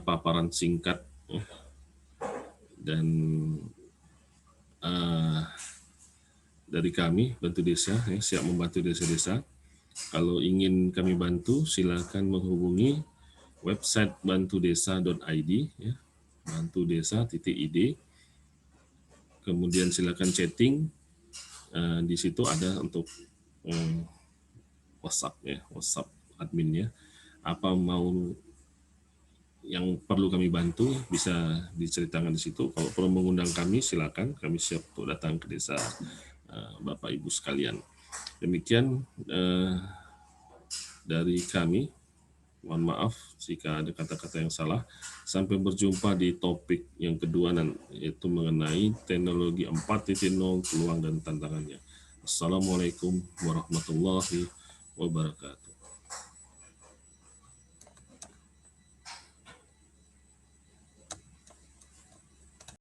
paparan singkat dan dari kami Bantu Desa ya, siap membantu desa-desa. Kalau ingin kami bantu, silakan menghubungi website bantudesa.id ya, bantudesa.id. Kemudian silakan chatting, di situ ada untuk WhatsApp ya, WhatsApp adminnya. Apa mau yang perlu kami bantu bisa diceritakan di situ. Kalau perlu mengundang kami silakan, kami siap untuk datang ke desa Bapak Ibu sekalian. Demikian dari kami. Mohon maaf jika ada kata-kata yang salah. Sampai berjumpa di topik yang kedua, yaitu mengenai teknologi 4.0, peluang dan tantangannya. Assalamualaikum warahmatullahi wabarakatuh.